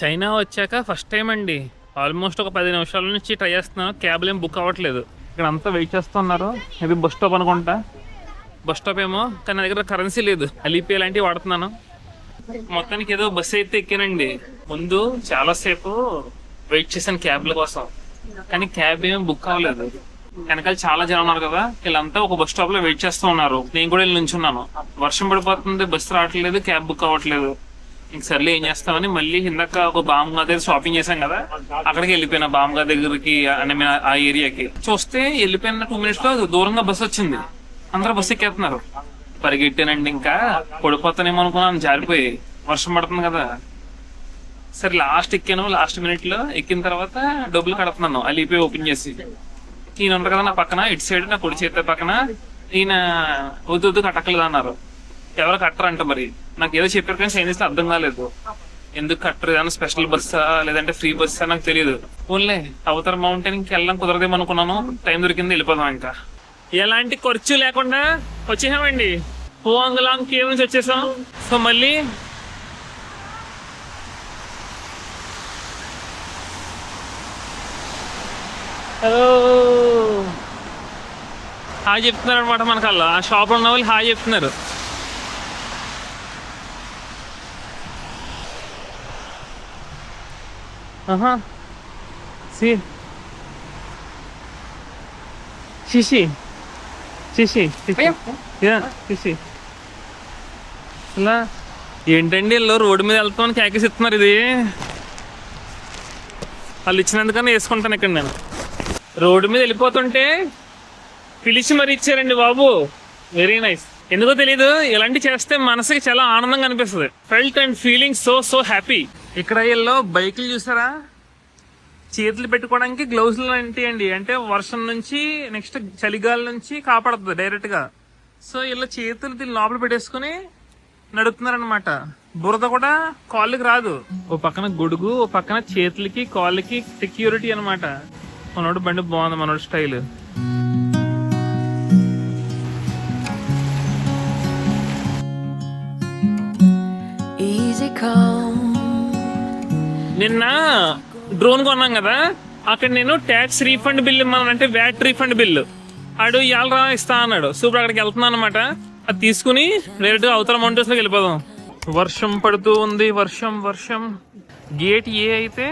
China వచ్చాక first time అండి almost ఒక 10 నిమిషాల నుంచి ట్రై చేస్తున్నాను. క్యాబ్లు ఏం బుక్ అవ్వట్లేదు. ఇక్కడ అంతా వెయిట్ చేస్తున్నారు. ఇది బస్ స్టాప్ అనుకుంటా. బస్ స్టాప్ ఏమో, కానీ నా దగ్గర కరెన్సీ లేదు. అలీపే లాంటివి వాడుతున్నాను. మొత్తానికి ఏదో బస్సు అయితే ఎక్కానండి. ముందు చాలాసేపు వెయిట్ చేశాను క్యాబ్ల కోసం, కానీ క్యాబ్ ఏమీ బుక్ అవ్వలేదు. వెనకాల చాలా జనం ఉన్నారు కదా, వీళ్ళంతా ఒక బస్ స్టాప్ లో వెయిట్ చేస్తూ ఉన్నారు. నేను కూడా వెళ్ళి నుంచున్నాను. వర్షం పడిపోతుంది, బస్సు రావట్లేదు, క్యాబ్ బుక్ అవ్వట్లేదు. ఇంక సర్లే ఏం చేస్తామని మళ్ళీ ఇందాక ఒక బామ్గా దగ్గర షాపింగ్ చేశాం కదా, అక్కడికి వెళ్ళిపోయినా బామ్గా దగ్గరికి, ఆ ఏరియాకి. చూస్తే వెళ్ళిపోయిన 2 minutes లో దూరంగా బస్సు వచ్చింది. అందరూ బస్సు ఎక్కేస్తున్నారు. పరిగెట్టానండి, ఇంకా పడిపోతానేమో అనుకున్నాను, జారిపోయి. వర్షం పడుతుంది కదా. సరే లాస్ట్ ఎక్కాను. లాస్ట్ మినిట్ లో ఎక్కిన తర్వాత డబ్బులు కడుతున్నాను అలీపే ఓపెన్ చేసి. ఈయన ఉంటారు కదా నా పక్కన, ఇటు సైడ్ నా కుడి చేతి పక్కన. ఈయన వద్దు కట్టకలేదు అన్నారు. ఎవరు కట్టరంట. మరి నాకు ఏదో చెప్పారు కానీ చైనీస్ లో అర్థం కాలేదు. ఎందుకు కట్టరు, ఏదైనా స్పెషల్ బస్సా లేదంటే ఫ్రీ బస్సా నాకు తెలియదు. ఓన్లే అవతర మౌంటైన్ కి వెళ్ళడం కుదరదేమో అనుకున్నాను. టైం దొరికింది, వెళ్ళిపోదాం. ఇంకా ఎలాంటి ఖర్చు లేకుండా వచ్చేసామండి. పోంగలాంగ్ కేవ్ నుంచి వచ్చేసాం. సో మళ్ళీ హాయ్ చెప్తున్నారు అనమాట. మనకల్లా ఆ షాప్ ఉన్న వాళ్ళు హాయ్ చెప్తున్నారు. అలా ఏంటండి వీళ్ళు రోడ్డు మీద వెళ్తామని క్యాకేసి ఇస్తున్నారు. ఇది వాళ్ళు ఇచ్చినందుకన్నా వేసుకుంటాను. ఇక్కడ నేను రోడ్డు మీద వెళ్ళిపోతుంటే పిలిచి మరీ ఇచ్చారండి బాబు. Very nice. ఎందుకో తెలీదు, ఇలాంటి చేస్తే మనసుకి చాలా ఆనందంగా అనిపిస్తుంది. Felt and feeling so happy. ఇక్కడ వీళ్ళు బైకులు చూసారా, చేతులు పెట్టుకోవడానికి గ్లౌజులు లాంటివి అండి. అంటే వర్షం నుంచి, నెక్స్ట్ చలిగాలి నుంచి కాపాడుతుంది డైరెక్ట్ గా. సో ఇలా చేతులు దీన్ని లోపల పెట్టేసుకుని నడుపుతున్నారనమాట. బురద కూడా కాళ్ళకి రాదు. ఓ పక్కన గొడుగు, ఓ పక్కన చేతులకి కాళ్ళకి సెక్యూరిటీ అనమాట. మనోడు బండి బాగుంది, మనోడు స్టైల్. నిన్న డ్రోన్ కొన్నాం కదా, అక్కడ నేను ట్యాక్స్ రీఫండ్ బిల్ ఇమ్మనంటే వ్యాట్ రీఫండ్ బిల్లు ఆడు ఇవాళ ఇస్తా అన్నాడు. సో ఇప్పుడు అక్కడికి వెళ్తున్నాను అనమాట. అది తీసుకుని డైరెక్ట్ గా అవతల మౌంటైన్స్ లోకి వెళ్ళిపోదాం. వర్షం పడుతూ ఉంది. వర్షం. గేట్ ఏ అయితే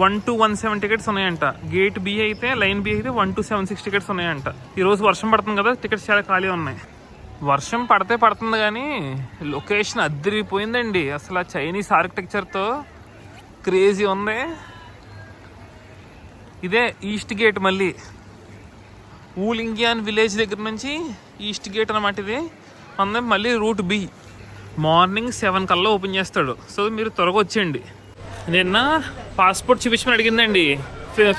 1 to 107 టికెట్స్ ఉన్నాయంట. గేట్ బి అయితే, లైన్ బి అయితే 1 to 76 టికెట్స్ ఉన్నాయంట. ఈ రోజు వర్షం పడుతుంది కదా, టికెట్స్ చాలా ఖాళీ ఉన్నాయి. వర్షం పడుతుంది కానీ లొకేషన్ అదిరిపోయిందండి. అసలు చైనీస్ ఆర్కిటెక్చర్తో క్రేజీ ఉంది. ఇదే ఈస్ట్ గేట్. మళ్ళీ ఊలింగియాన్ విలేజ్ దగ్గర నుంచి ఈస్ట్ గేట్ అనమాట. ఇది ఉంది. మళ్ళీ రూట్ బి మార్నింగ్ 7 కల్లా ఓపెన్ చేస్తాడు. సో మీరు త్వరగా వచ్చేయండి. నిన్న పాస్పోర్ట్ చూపించమని అడిగిందండి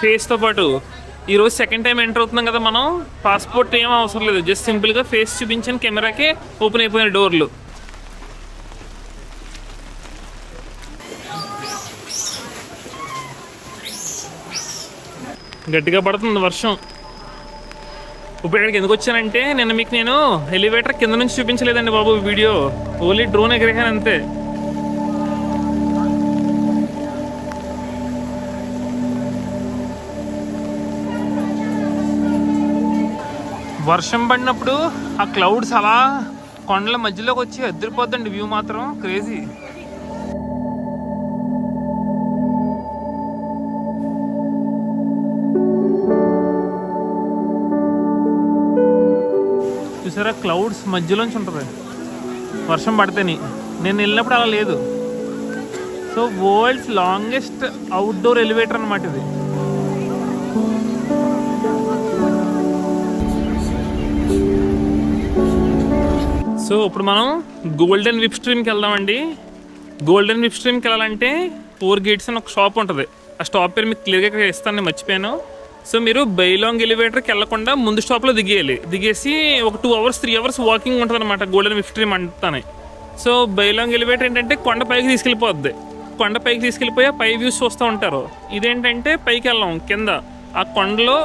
ఫేస్తో పాటు. ఈరోజు సెకండ్ టైం ఎంటర్ అవుతున్నాం కదా మనం. పాస్పోర్ట్ ఏం అవసరం లేదు, జస్ట్ సింపుల్గా ఫేస్ చూపించిన కెమెరాకే ఓపెన్ అయిపోయిన డోర్లు. గట్టిగా పడుతుంది వర్షం. ఇప్పుడు ఇక్కడికి ఎందుకు వచ్చానంటే, నిన్న మీకు నేను ఎలివేటర్ కింద నుంచి చూపించలేదండి బాబు వీడియో. ఓన్లీ డ్రోన్ ఎగిరేసాను అంతే. వర్షం పడినప్పుడు ఆ క్లౌడ్స్ అలా కొండల మధ్యలోకి వచ్చి అదిరిపోద్దండి. వ్యూ మాత్రం క్రేజీ. చూసారా, క్లౌడ్స్ మధ్యలోంచి ఉంటుంది వర్షం పడితేని. నేను వెళ్ళినప్పుడు అలా లేదు. So world's longest outdoor elevator అనమాట ఇది. సో ఇప్పుడు మనం గోల్డెన్ విప్ స్ట్రీమ్కి వెళ్దామండి. గోల్డెన్ విప్ స్ట్రీమ్కి వెళ్ళాలంటే 4 gates అని ఒక షాప్ ఉంటుంది. ఆ స్టాప్ పేరు మీకు క్లియర్గా ఇస్తాను, నేను మర్చిపోయాను. సో మీరు బైలాంగ్ ఎలివేటర్కి వెళ్ళకుండా ముందు స్టాప్లో దిగేయాలి. దిగేసి ఒక 2 hours 3 hours వాకింగ్ ఉంటుంది అనమాట గోల్డెన్ విప్ స్ట్రీమ్ అంతానే. సో బైలాంగ్ ఎలివేటర్ ఏంటంటే కొండ పైకి తీసుకెళ్ళిపోద్ది. కొండ పైకి తీసుకెళ్ళిపోయి పై వ్యూస్ చూస్తూ ఉంటారు. ఇదేంటంటే పైకి వెళ్ళాం, కింద ఆ కొండలో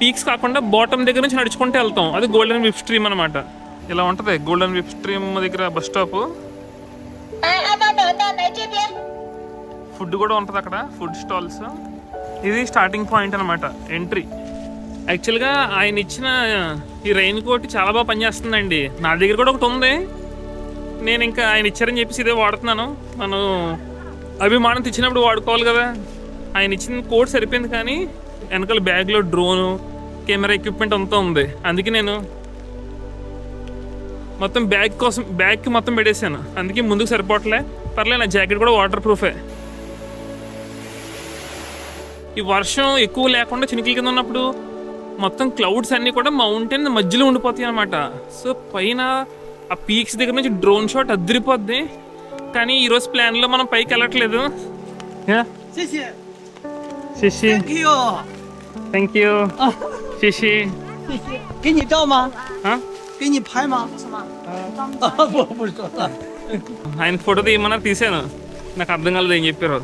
పీక్స్ కాకుండా బాటమ్ దగ్గర నుంచి నడుచుకుంటూ వెళ్తాం. అది గోల్డెన్ విప్ స్ట్రీమ్ అనమాట. ఇలా ఉంటుంది గోల్డెన్ విప్ స్ట్రీమ్ దగ్గర బస్ స్టాప్. ఫుడ్ కూడా ఉంటుంది అక్కడ, ఫుడ్ స్టాల్స్. ఇది స్టార్టింగ్ పాయింట్ అనమాట, ఎంట్రీ. యాక్చువల్గా ఆయన ఇచ్చిన ఈ రెయిన్ కోట్ చాలా బాగా పనిచేస్తుందండి. నా దగ్గర కూడా ఒకటి ఉంది, నేను ఇంకా ఆయన ఇచ్చారని చెప్పేసి ఇదే వాడుతున్నాను. మనం అభిమానం తెచ్చినప్పుడు వాడుకోవాలి కదా. ఆయన ఇచ్చిన కోట్ సరిపోయింది, కానీ వెనకాల బ్యాగ్లో డ్రోను, కెమెరా ఎక్విప్మెంట్ అంతా ఉంది. అందుకే నేను మొత్తం బ్యాగ్కి మొత్తం పెట్టేశాను. అందుకే ముందుకు సరిపోవట్లే. పర్లేదు, నా జాకెట్ కూడా వాటర్ ప్రూఫే. ఈ వర్షం ఎక్కువ లేకుండా చినుకుల కింద ఉన్నప్పుడు మొత్తం క్లౌడ్స్ అన్నీ కూడా మౌంటైన్ మధ్యలో ఉండిపోతాయి అనమాట. సో పైన ఆ పీక్స్ దగ్గర నుంచి డ్రోన్ షాట్ అదిరిపోద్ది. కానీ ఈరోజు ప్లాన్లో మనం పైకి వెళ్ళట్లేదు. Thank you. ఆయన ఫోటో తీయమన్నారు, తీసాను. నాకు అర్థం కాలేదు ఏం చెప్పారు.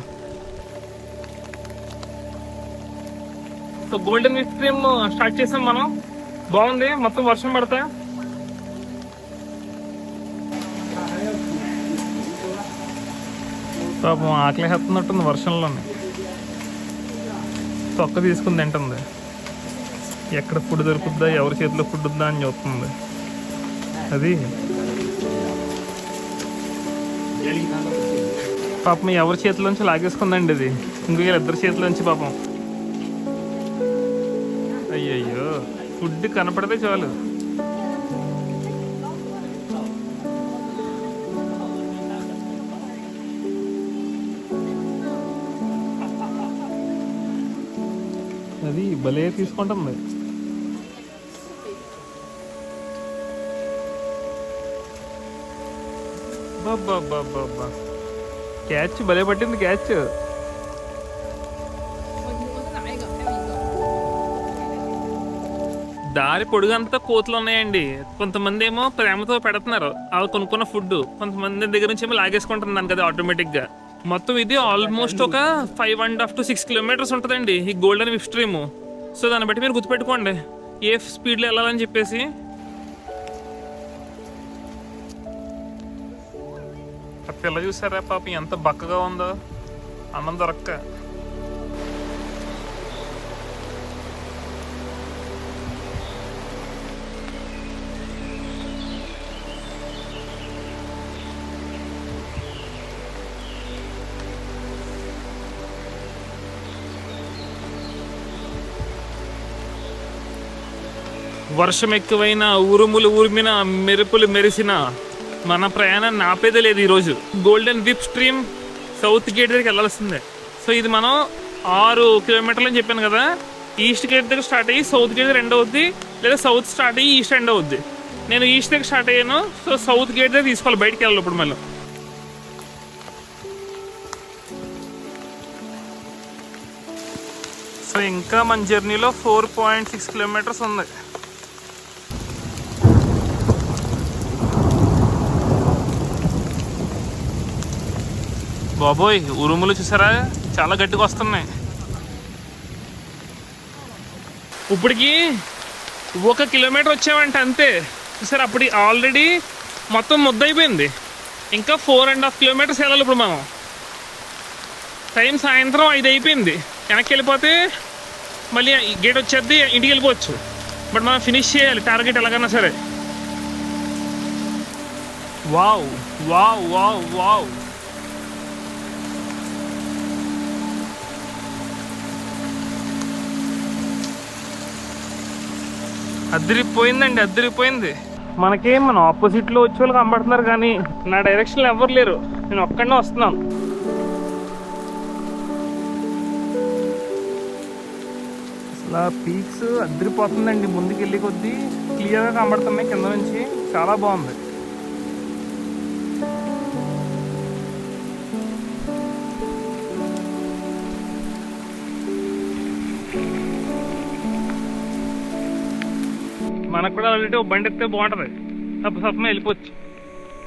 So golden whip stream start చేసాం మనం. బాగుంది, మొత్తం వర్షం పడతా. పాపం ఆకలి హెత్తున్నట్టుంది వర్షంలోనే. తొక్క తీసుకుని తింటుంది. ఎక్కడ ఫుడ్ దొరుకుద్దా, ఎవరి చేతిలో ఫుడ్ ఉందా అని చూస్తుంది. అది పాపం ఎవరి చేతిలోంచి లాగేసుకుందండి. అది ఇంకో ఇద్దరి చేతిలోంచి పాపం. అయ్యయ్యో, ఫుడ్ కనపడితే చాలు. అది భలే తీసుకుంటుంది. బాబా, క్యాచ్ భలే పట్టింది, క్యాచ్. దారి పొడుగంతా కోతులు ఉన్నాయండి. కొంతమంది ఏమో ప్రేమతో పెడుతున్నారు అవి కొనుక్కున్న ఫుడ్, కొంతమంది దగ్గర నుంచి ఏమో లాగేసుకుంటున్నాను కదా ఆటోమేటిక్గా. మొత్తం ఇది ఆల్మోస్ట్ ఒక 5.5 to 6 kilometers ఉంటుందండి ఈ గోల్డెన్ విప్ స్ట్రీమ్. సో దాన్ని బట్టి మీరు గుర్తుపెట్టుకోండి ఏ స్పీడ్లో వెళ్ళాలని చెప్పేసి. ఆ పిల్ల చూసారా పాపం ఎంత బక్కగా ఉందో, అన్నం దొరక్క. వర్షం ఎక్కువైన, ఉరుములు ఉరిమిన, మెరుపులు మెరిసిన మన ప్రయాణాన్ని ఆపేదే లేదు ఈరోజు. Golden whip stream south gate దగ్గరికి వెళ్ళాల్సిందే. సో ఇది మనం 6 kilometers అని చెప్పాను కదా. ఈస్ట్ గేట్ దగ్గర స్టార్ట్ అయ్యి సౌత్ గేట్ దగ్గర ఎండ్ అవుద్ది, లేదా సౌత్ స్టార్ట్ అయ్యి ఈస్ట్ ఎండ్ అవుద్ది. నేను ఈస్ట్ దగ్గర స్టార్ట్ అయ్యాను, సో సౌత్ గేట్ దగ్గర తీసుకోవాలి, బయటికి వెళ్ళాలి ఇప్పుడు మళ్ళీ. సో ఇంకా మన జర్నీలో 4.6 kilometers ఉంది. బాబోయ్, ఉరుములు చూసారా చాలా గట్టిగా వస్తున్నాయి. ఇప్పటికి 1 kilometer వచ్చామంటే అంతే. చూసారా, అప్పుడు ఆల్రెడీ మొత్తం ముద్దయిపోయింది. ఇంకా 4.5 kilometers వెళ్ళాలి ఇప్పుడు మనం. టైం సాయంత్రం 5 అయిపోయింది. వెనక్కి వెళ్ళిపోతే మళ్ళీ గేట్ వచ్చేది, ఇంటికి వెళ్ళిపోవచ్చు. బట్ మనం ఫినిష్ చేయాలి టార్గెట్ ఎలాగన్నా సరే. వావ్ వావ్ వావ్ వావ్, అదిరిపోయిందండి, అదిరిపోయింది. మనకేం మన ఆపోజిట్లో వచ్చే వాళ్ళు కనబడుతున్నారు, కానీ నా డైరెక్షన్లో ఎవరు లేరు. నేను ఒక్కడనే వస్తున్నాను. అసలు పీక్స్ అదిరిపోతుందండి. ముందుకు వెళ్ళి కొద్దీ క్లియర్గా కనబడుతున్నాయి కింద నుంచి. చాలా బాగుంది. మనకు కూడా ఆల్రెడీ ఒక బండి ఎత్తే బాగుంటుంది. తప్ప వెళ్ళిపోవచ్చు.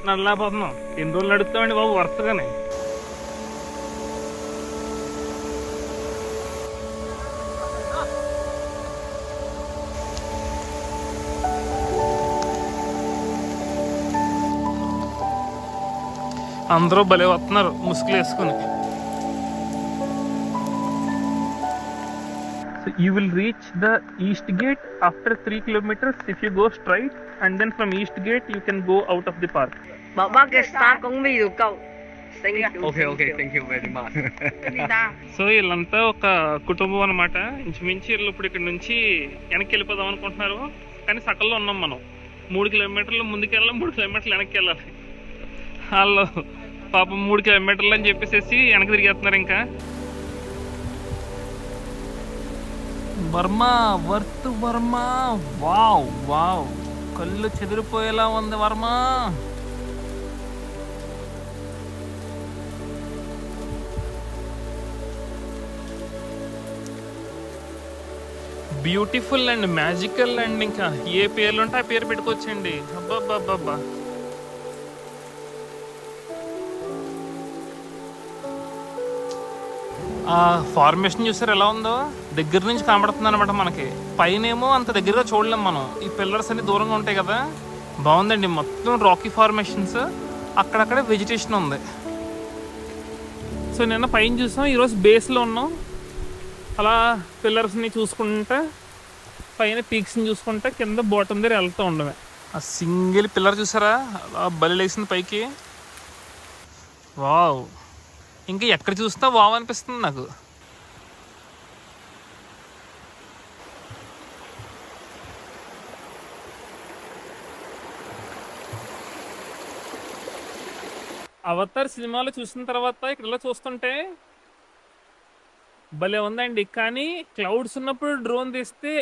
నడలేకపోతున్నాం. ఎన్ని రోజులు నడుస్తామండి బాబు వరుసగానే. అందరూ భలే వస్తున్నారు ముసుగులు వేసుకుని. You will reach the east gate after 3 kilometers if you go straight, and then from east gate you can go out of the park. Baba के साथ कौन भी रुका Okay, thank you very much. So వీళ్ళంతా ఒక కుటుంబం అనమాట. ఇంచుమించి వీళ్ళు ఇప్పుడు ఇక్కడ నుంచి వెనక్కి వెళ్ళిపోదాం అనుకుంటున్నారు, కానీ సకల్లో ఉన్నాం మనం. 3 కిలోమీటర్లు ముందుకు వెళ్ళాలి, 3 కిలోమీటర్లు వెనక్కి వెళ్ళాలి. వాళ్ళు పాపం 3 కిలోమీటర్లు అని చెప్పేసి వెనక్కి తిరిగేస్తున్నారు. ఇంకా Varma worth Varma, wow wow, కళ్ళు చెదిరిపోయేలా ఉంది Varma. Beautiful and magical and ఇంకా ఏ పేర్లు ఉంటే ఆ పేరు పెట్టుకోవచ్చండి. అబ్బాబ్బాబ్బా, ఆ ఫార్మేషన్ చూసారు ఎలా ఉందో, దగ్గర నుంచి కనబడుతుంది అనమాట మనకి. పైనేమో అంత దగ్గరగా చూడలేం మనం, ఈ పిల్లర్స్ అన్ని దూరంగా ఉంటాయి కదా. బాగుందండి, మొత్తం రాకీ ఫార్మేషన్స్, అక్కడక్కడ వెజిటేషన్ ఉంది. సో నిన్న పైన చూసాం, ఈరోజు బేస్లో ఉన్నాం. అలా పిల్లర్స్ని చూసుకుంటా, పైన పీక్స్ని చూసుకుంటా, కింద బాటమ్ దగ్గర వెళ్తూ ఉండమే. ఆ సింగిల్ పిల్లర్ చూసారా అలా బలిలేసింది పైకి. వావ్, ఇంకా ఎక్కడ చూసినా వావ్ అనిపిస్తుంది నాకు. అవతార్ సినిమాలో చూసిన తర్వాత ఇక్కడ ఇలా చూస్తుంటే భలే ఉందండి. కానీ క్లౌడ్స్ ఉన్నప్పుడు డ్రోన్ తీస్తే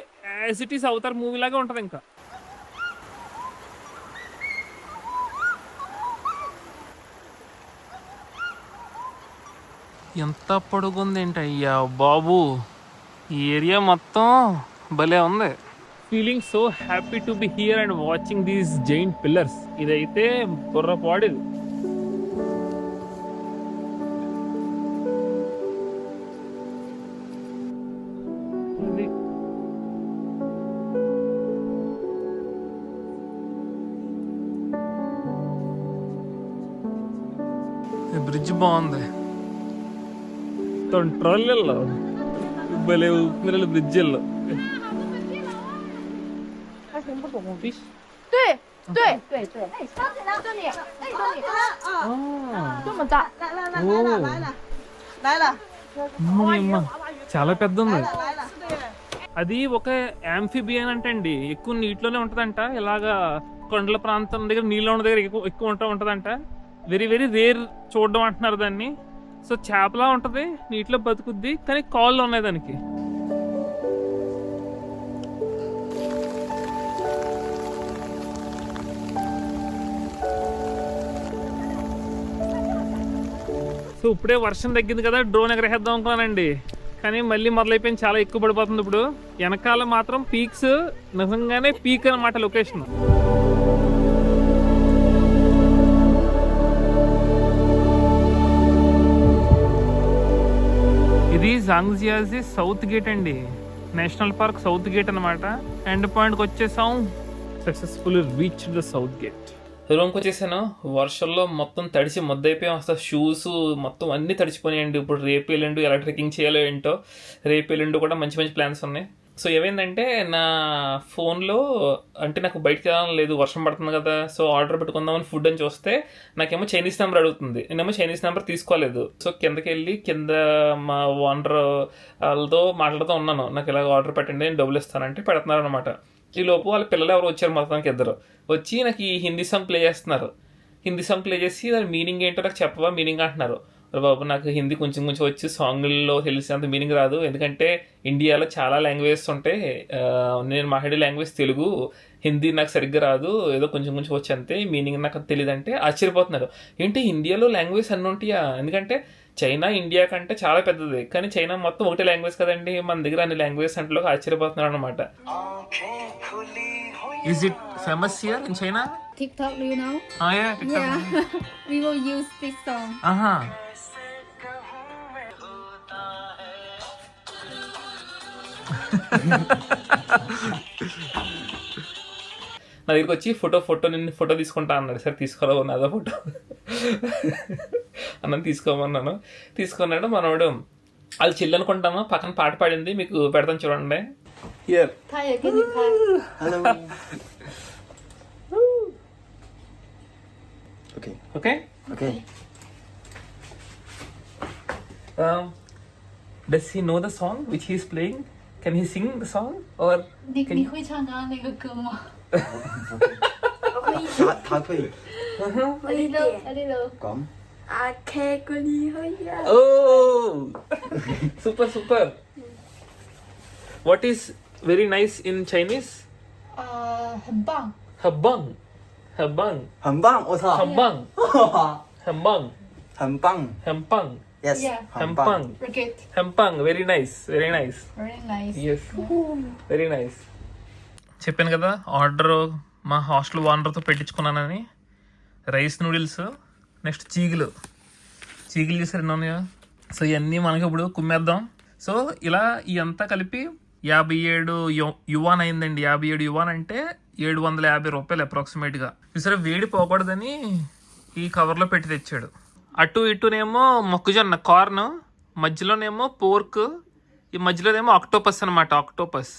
as it is Avatar movie లాగా ఉంటుంది. ఇంకా ఎంత పొడుగుంది ఏంటి అయ్యా బాబు, ఈ ఏరియా మొత్తం భలే ఉంది. Feeling so happy to be here and watching these giant pillars. ఇదైతే బుర్ర పాడేది. బ్రిడ్జ్ బాగుంది, ట్రోల్లో భలే ఊపిరి బ్రిడ్జిల్లో. 对对对对，哎，烧起来，这里，哎，这里，这么大，来了， చాలా పెద్ద ఉంది. అది ఒక యాంఫిబియన్ అంటండి, ఎక్కువ నీటిలోనే ఉంటదంట. ఇలాగా కొండల ప్రాంతం దగ్గర నీళ్ళు ఉన్న దగ్గర ఎక్కువ ఉంటదంట. వెరీ వెరీ రేర్ చూడడం అంటున్నారు దాన్ని. సో చేపలా ఉంటది, నీటిలో బతుకుద్ది, కానీ కాళ్ళు ఉన్నాయి దానికి. సో ఇప్పుడే వర్షం తగ్గింది కదా, డ్రోన్ ఎగరేద్దాం అనుకున్నానండి, కానీ మళ్ళీ మొదలైపోయింది, చాలా ఎక్కువ పడిపోతుంది. ఇప్పుడు వెనకాల మాత్రం పీక్స్, నిజంగానే పీక్ అన్నమాట లొకేషన్. ఇది జాంగ్జియాజీ సౌత్ గేట్ అండి, నేషనల్ పార్క్ సౌత్ గేట్ అనమాట. ఎండ్ పాయింట్కి వచ్చేసాం, successful reach the south gate. రూమ్కి వచ్చేసాను, వర్షంలో మొత్తం తడిసి ముద్దయిపోయాం. అసలు షూస్ మొత్తం అన్నీ తడిచిపోయాయండి. ఇప్పుడు రేపు ఎల్లుండి ఎలా ట్రెక్కింగ్ చేయాలో ఏంటో, రేపు ఎల్లుండి కూడా మంచి మంచి ప్లాన్స్ ఉన్నాయి. సో ఏమైందంటే నా ఫోన్లో, అంటే నాకు బయటకు వెళ్ళాలని లేదు, వర్షం పడుతుంది కదా, సో ఆర్డర్ పెట్టుకుందామని ఫుడ్ అని చూస్తే నాకేమో చైనీస్ నెంబర్ అడుగుతుంది. నేనేమో చైనీస్ నెంబర్ తీసుకోలేదు. సో కిందకి వెళ్ళి కింద మా ఓనర్ వాళ్ళతో మాట్లాడుతూ ఉన్నాను, నాకు ఇలా ఆర్డర్ పెట్టండి, నేను డబ్బులు ఇస్తానంటే పెడుతున్నారు అనమాట. ఈ లోపు వాళ్ళ పిల్లలు ఎవరు వచ్చారు మొత్తానికి, ఇద్దరు వచ్చి నాకు ఈ హిందీ సాంగ్ ప్లే చేస్తున్నారు. హిందీ సాంగ్ ప్లే చేసి దాని మీనింగ్ ఏంటో నాకు చెప్పవా మీనింగ్ అంటున్నారు. బాబు నాకు హిందీ కొంచెం కొంచెం వచ్చి, సాంగ్లో తెలిసినంత మీనింగ్ రాదు, ఎందుకంటే ఇండియాలో చాలా లాంగ్వేజెస్ ఉంటాయి, నేను మాట్లాడే లాంగ్వేజ్ తెలుగు, హిందీ నాకు సరిగ్గా రాదు, ఏదో కొంచెం కొంచెం వచ్చి అంతే, మీనింగ్ నాకు తెలియదు అంటే ఆశ్చర్యపోతున్నారు. ఏంటి ఇండియాలో లాంగ్వేజ్ అన్నీ ఉంటాయా, ఎందుకంటే చైనా ఇండియా కంటే చాలా పెద్దది, కానీ చైనా మొత్తం ఒకటే లాంగ్వేజ్ కదండి, మన దగ్గర అన్ని లాంగ్వేజ్ అంటే ఆశ్చర్యపోతున్నారు అనమాట. Is it famous here in China? TikTok, do you know? Oh yeah, TikTok. Yeah, we will use this song. నా దగ్గరికి వచ్చి నిన్ను ఫోటో తీసుకుంటా అన్నాడు. సరే తీసుకోరావు, నాదో ఫోటో అన్నది తీసుకోమన్నాను. తీసుకున్నాడు మనవాడు. అది చిల్లు అనుకుంటాను. పక్కన పాట పాడింది, మీకు పెడతాను చూడండి. Here 他也给你拍。 Hello. Okay. Okay. Okay. Does he know the song which he is playing? Can he sing the song or 你会唱刚刚那个歌吗？他可以我一点，我一点。讲。 oh super super. What is very nice in Chinese? 很棒。 Habang. Habang. 很棒，我操！ Habang. Habang. 很棒 Hampang.，yes， Yeah. 很棒 Hampang. Forget. Hampang. Very nice. Very nice. Very nice. Yes. Very nice. చెప్పాను కదా order మా hostel ఓనర్తో పెట్టించుకున్నానని. Rice noodles, next చీగులు చూసారు ఎన్ని ఉన్నాయో. So ఇవన్నీ మనకి ఇప్పుడు కుమ్మేద్దాం. So ఇలా ఇదంతా కలిపి 57 యువాన్ అయిందండి. 57 యువాన్ అంటే 750 రూపాయలు అప్రాక్సిమేట్గా. చూసారా, వేడి పోకూడదని ఈ కవర్లో పెట్టి తెచ్చాడు. అటు ఇటునేమో మొక్కజొన్న కార్న్, మధ్యలోనేమో పోర్క్, ఈ మధ్యలోనేమో ఆక్టోపస్ అనమాట. ఆక్టోపస్